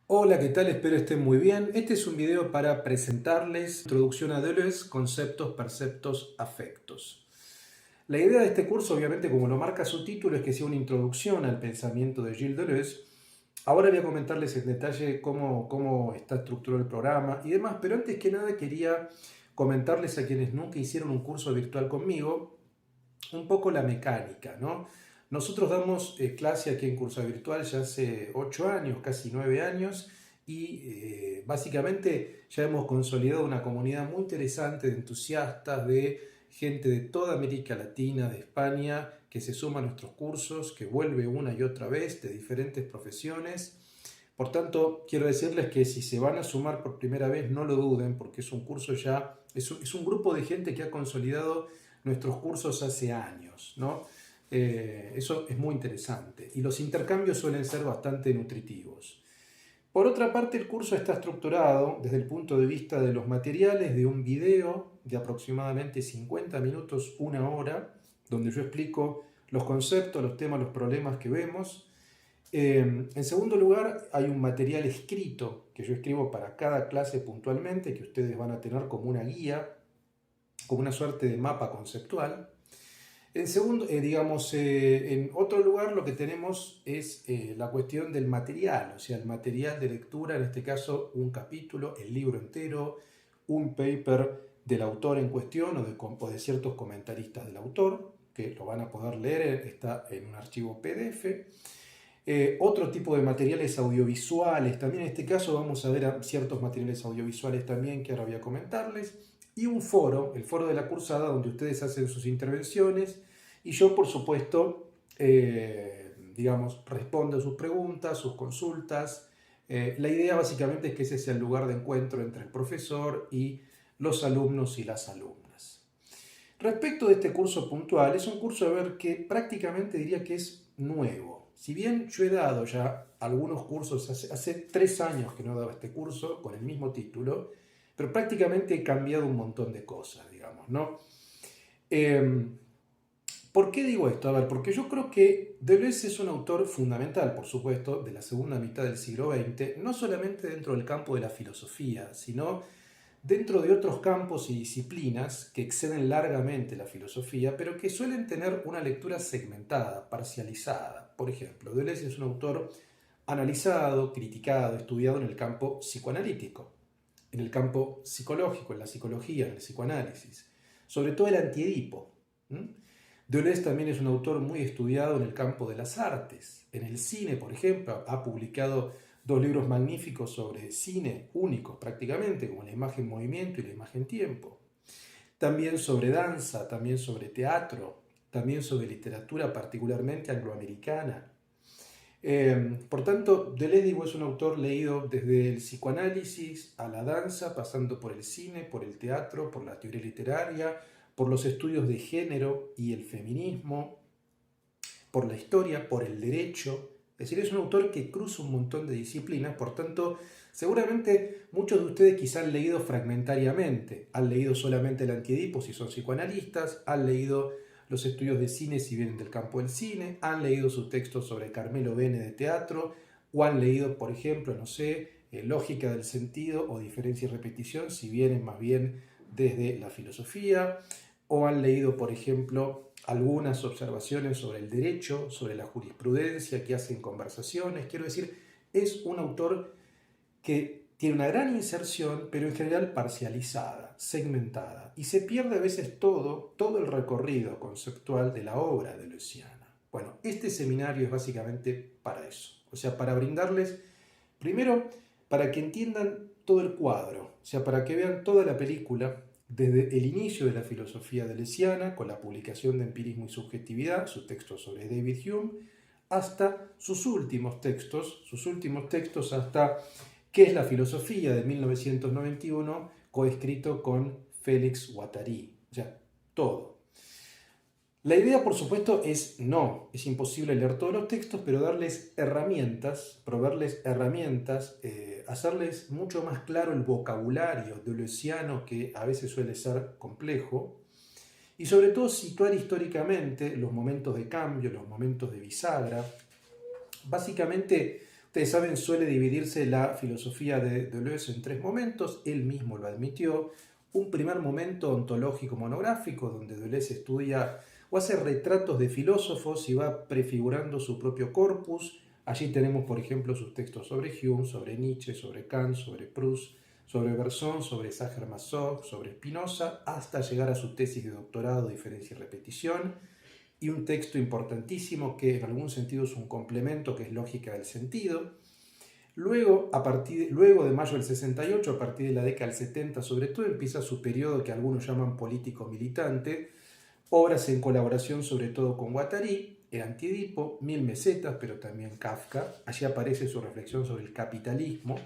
Hola, ¿qué tal? Espero estén muy bien. Este es un video para presentarles Introducción a Deleuze, conceptos, perceptos, afectos. La idea de este curso, obviamente, como lo marca su título, es que sea una introducción al pensamiento de Gilles Deleuze. Ahora voy a comentarles en detalle cómo está estructurado el programa y demás, pero antes que nada quería comentarles a quienes nunca hicieron un curso virtual conmigo un poco la mecánica, ¿no? Nosotros damos clase aquí en Curso Virtual ya hace 8 años, casi 9 años, y básicamente ya hemos consolidado una comunidad muy interesante de entusiastas, de gente de toda América Latina, de España, que se suma a nuestros cursos, que vuelve una y otra vez de diferentes profesiones. Por tanto, quiero decirles que si se van a sumar por primera vez, no lo duden, porque es un curso ya, es un grupo de gente que ha consolidado nuestros cursos hace años, ¿no? Eso es muy interesante y los intercambios suelen ser bastante nutritivos. Por otra parte, el curso está estructurado desde el punto de vista de los materiales de un video de aproximadamente 50 minutos, una hora, donde yo explico los conceptos, los temas, los problemas que vemos. En segundo lugar, hay un material escrito que yo escribo para cada clase puntualmente, que ustedes van a tener como una guía, como una suerte de mapa conceptual. En segundo, en otro lugar lo que tenemos es la cuestión del material, o sea, el material de lectura, en este caso un capítulo, el libro entero, un paper del autor en cuestión o de ciertos comentaristas del autor, que lo van a poder leer, está en un archivo PDF. Otro tipo de materiales audiovisuales, también en este caso vamos a ver ciertos materiales audiovisuales también que ahora voy a comentarles, y un foro, el foro de la cursada, donde ustedes hacen sus intervenciones y yo, por supuesto, respondo a sus preguntas, sus consultas. La idea básicamente es que ese sea el lugar de encuentro entre el profesor y los alumnos y las alumnas. Respecto de este curso puntual, es un curso que prácticamente diría que es nuevo. Si bien yo he dado ya algunos cursos, hace 3 años que no daba este curso con el mismo título, pero prácticamente he cambiado un montón de cosas, digamos, ¿no? Eh, ¿Por qué digo esto? A ver, porque yo creo que Deleuze es un autor fundamental, por supuesto, de la segunda mitad del siglo XX, no solamente dentro del campo de la filosofía, sino dentro de otros campos y disciplinas que exceden largamente la filosofía, pero que suelen tener una lectura segmentada, parcializada. Por ejemplo, Deleuze es un autor analizado, criticado, estudiado en el campo psicoanalítico, en el campo psicológico, en la psicología, en el psicoanálisis, sobre todo el antiedipo. Deleuze también es un autor muy estudiado en el campo de las artes. En el cine, por ejemplo, ha publicado 2 libros magníficos sobre cine, únicos prácticamente, como La imagen movimiento y La imagen tiempo. También sobre danza, también sobre teatro, también sobre literatura particularmente angloamericana. Por tanto, Deleuze es un autor leído desde el psicoanálisis a la danza, pasando por el cine, por el teatro, por la teoría literaria, por los estudios de género y el feminismo, por la historia, por el derecho. Es decir, es un autor que cruza un montón de disciplinas, por tanto, seguramente muchos de ustedes quizás han leído fragmentariamente, han leído solamente el Antiedipo si son psicoanalistas, han leído los estudios de cine si vienen del campo del cine, han leído sus textos sobre Carmelo Bene de teatro, o han leído, por ejemplo, no sé, Lógica del sentido o Diferencia y repetición si vienen más bien desde la filosofía, o han leído, por ejemplo, algunas observaciones sobre el derecho, sobre la jurisprudencia, que hacen conversaciones. Quiero decir, es un autor que tiene una gran inserción, pero en general parcializada, segmentada, y se pierde a veces todo el recorrido conceptual de la obra de Luciana. Bueno, este seminario es básicamente para eso, o sea, para brindarles, primero, para que entiendan todo el cuadro, o sea, para que vean toda la película, desde el inicio de la filosofía deleuziana, con la publicación de Empirismo y Subjetividad, su texto sobre David Hume, hasta sus últimos textos hasta ¿Qué es la filosofía? De 1991, coescrito con Félix Guattari. O sea, todo. La idea, por supuesto, es imposible leer todos los textos, pero darles herramientas, proveerles herramientas, hacerles mucho más claro el vocabulario deleuziano, que a veces suele ser complejo, y sobre todo situar históricamente los momentos de cambio, los momentos de bisagra. Básicamente Ustedes saben, suele dividirse la filosofía de Deleuze en tres momentos, él mismo lo admitió. Un primer momento ontológico monográfico, donde Deleuze estudia o hace retratos de filósofos y va prefigurando su propio corpus. Allí tenemos, por ejemplo, sus textos sobre Hume, sobre Nietzsche, sobre Kant, sobre Proust, sobre Bergson, sobre Sacher-Masoch, sobre Spinoza, hasta llegar a su tesis de doctorado, Diferencia y Repetición, y un texto importantísimo que en algún sentido es un complemento, que es Lógica del Sentido. Luego, luego de mayo del 68, a partir de la década del 70 sobre todo, empieza su periodo que algunos llaman político-militante, obras en colaboración sobre todo con Guattari, el Antiedipo, Mil Mesetas, pero también Kafka. Allí aparece su reflexión sobre el capitalismo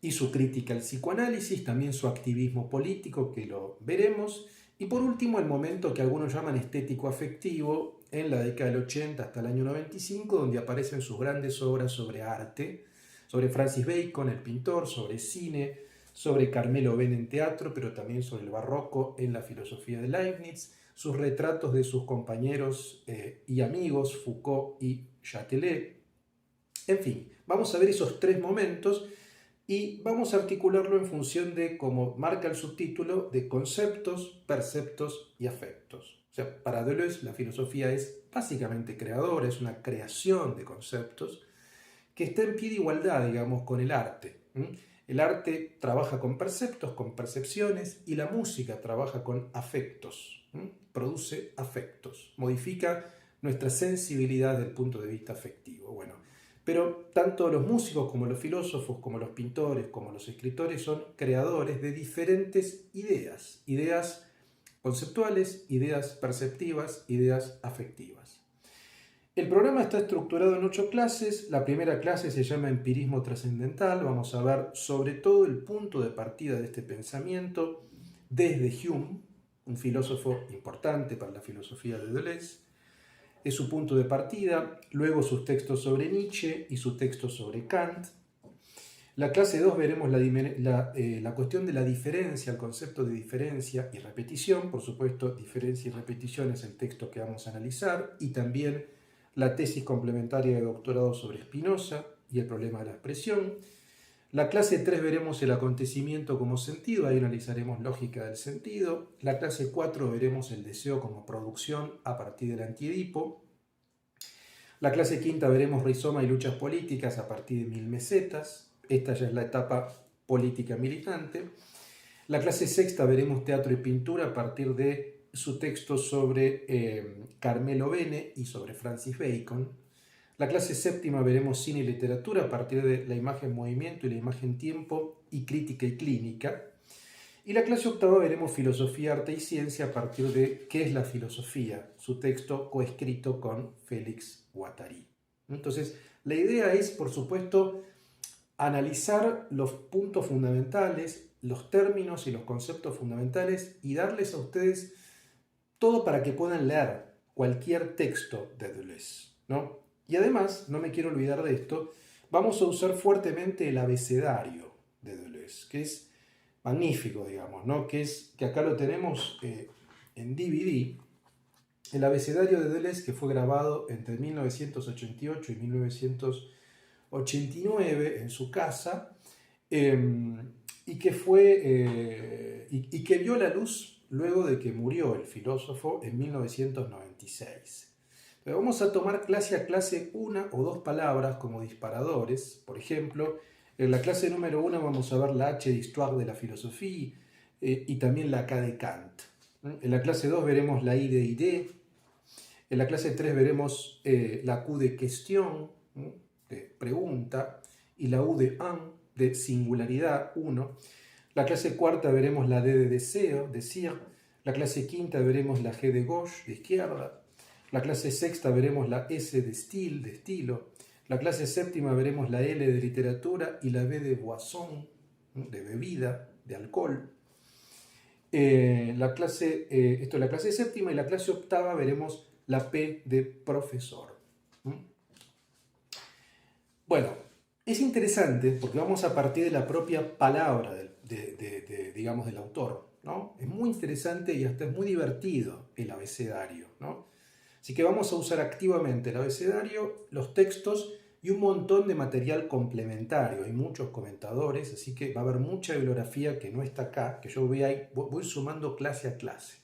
y su crítica al psicoanálisis, también su activismo político, que lo veremos. Y por último, el momento que algunos llaman estético-afectivo, en la década del 80 hasta el año 95, donde aparecen sus grandes obras sobre arte, sobre Francis Bacon, el pintor, sobre cine, sobre Carmelo Ben en teatro, pero también sobre el barroco en la filosofía de Leibniz, sus retratos de sus compañeros y amigos Foucault y Châtelet. En fin, vamos a ver esos tres momentos y vamos a articularlo en función de, como marca el subtítulo, de conceptos, perceptos y afectos. O sea, para Deleuze la filosofía es básicamente creadora, es una creación de conceptos que está en pie de igualdad, digamos, con el arte. El arte trabaja con perceptos, con percepciones, y la música trabaja con afectos, produce afectos, modifica nuestra sensibilidad desde el punto de vista afectivo. Bueno, pero tanto los músicos como los filósofos, como los pintores, como los escritores son creadores de diferentes ideas, ideas conceptuales, ideas perceptivas, ideas afectivas. El programa está estructurado en 8 clases. La primera clase se llama Empirismo Trascendental. Vamos a ver sobre todo el punto de partida de este pensamiento desde Hume, un filósofo importante para la filosofía de Deleuze. Es su punto de partida, luego sus textos sobre Nietzsche y sus textos sobre Kant. La clase 2 veremos la cuestión de la diferencia, el concepto de diferencia y repetición. Por supuesto, diferencia y repetición es el texto que vamos a analizar, y también la tesis complementaria de doctorado sobre Spinoza y el problema de la expresión. La clase 3 veremos el acontecimiento como sentido, ahí analizaremos lógica del sentido. La clase 4 veremos el deseo como producción a partir del Antiedipo. La clase 5 veremos rizoma y luchas políticas a partir de Mil Mesetas. Esta ya es la etapa política militante. La clase 6 veremos teatro y pintura a partir de su texto sobre Carmelo Bene y sobre Francis Bacon. La clase 7 veremos cine y literatura a partir de la imagen movimiento y la imagen tiempo y crítica y clínica. Y la clase 8 veremos filosofía, arte y ciencia a partir de ¿qué es la filosofía?, su texto coescrito con Félix Guattari. Entonces, la idea es, por supuesto, analizar los puntos fundamentales, los términos y los conceptos fundamentales, y darles a ustedes todo para que puedan leer cualquier texto de Deleuze, ¿no? Y además, no me quiero olvidar de esto, vamos a usar fuertemente el abecedario de Deleuze, que es magnífico, digamos, ¿no? Que acá lo tenemos en DVD, el abecedario de Deleuze, que fue grabado entre 1988 y 1989 en su casa, y que vio la luz luego de que murió el filósofo en 1996. Pero vamos a tomar clase a clase una o dos palabras como disparadores. Por ejemplo, en la clase número 1 vamos a ver la H de Histoire de la Philosophie y también la K de Kant. En la clase 2 veremos la I de idée. En la clase 3 veremos la Q de question, de pregunta, y la U de un, de singularidad, uno. La clase 4 veremos la D de deseo, decir. La clase 5 veremos la G de gauche, de izquierda. La clase 6 veremos la S de style, de estilo. La clase 7 veremos la L de literatura y la B de boisson, de bebida, de alcohol. Esto es la clase 7, y la clase 8 veremos la P de profesor. Bueno, es interesante porque vamos a partir de la propia palabra digamos, del autor, ¿no? Es muy interesante y hasta es muy divertido el abecedario, ¿no? Así que vamos a usar activamente el abecedario, los textos, y un montón de material complementario. Hay muchos comentadores, así que va a haber mucha bibliografía que no está acá, que yo voy sumando clase a clase.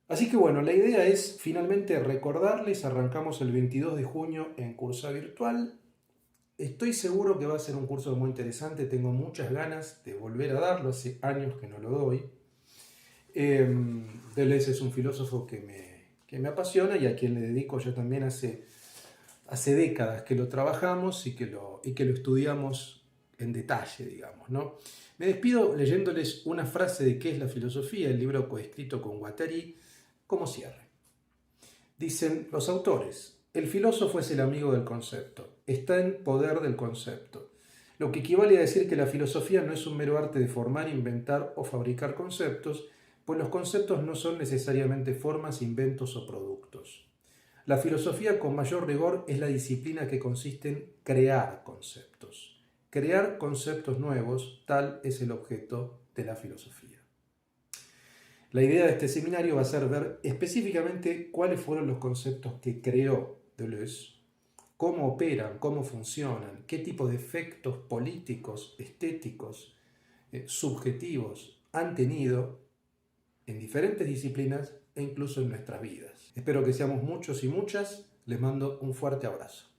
Así que bueno, la idea es finalmente recordarles, arrancamos el 22 de junio en curso virtual. Estoy seguro que va a ser un curso muy interesante, tengo muchas ganas de volver a darlo, hace años que no lo doy. Deleuze es un filósofo que me apasiona y a quien le dedico ya también hace décadas que lo trabajamos y que lo estudiamos en detalle, digamos, ¿no? Me despido leyéndoles una frase de qué es la filosofía, el libro coescrito con Guattari, como cierre. Dicen los autores: el filósofo es el amigo del concepto, está en poder del concepto, lo que equivale a decir que la filosofía no es un mero arte de formar, inventar o fabricar conceptos, pues los conceptos no son necesariamente formas, inventos o productos. La filosofía con mayor rigor es la disciplina que consiste en crear conceptos. Crear conceptos nuevos, tal es el objeto de la filosofía. La idea de este seminario va a ser ver específicamente cuáles fueron los conceptos que creó Deleuze, cómo operan, cómo funcionan, qué tipo de efectos políticos, estéticos, subjetivos han tenido en diferentes disciplinas e incluso en nuestras vidas. Espero que seamos muchos y muchas. Les mando un fuerte abrazo.